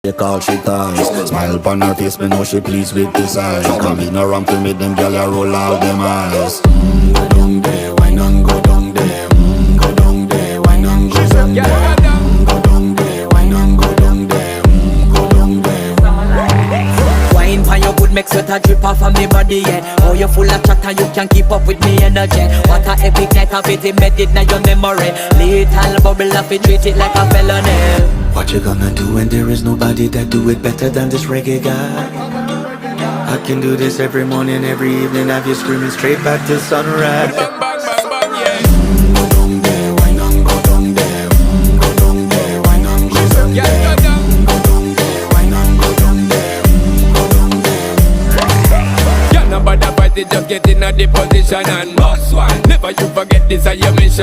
They call she ties. Smile upon her face, me know she pleased with this eyes. Come in around to meet them girl, you roll out them eyes. Go down there, why not go down there? Go down there, why not go down there? Go down there, why not go down there? Go down there. Wine pan your good, make sweat a drip off of me body, yeah. Oh, you full of chatter, you can't keep up with me energy. What a epic night of it, embedded in your memory. Little bubble of it, treat it like a felony. What you gonna do when there is nobody that do it better than this reggae guy? I can do this every morning, every evening, have you screaming straight back to sunrise. Bang, bang, bang, bang, yeah. Go down there, why not go down there? Go down there, why not go down Yeah, there? go down. Go down there, why not go down there? Go down there. Yeah, nobody fight it, just get in a the position and boss one. Never you forget this is your mission.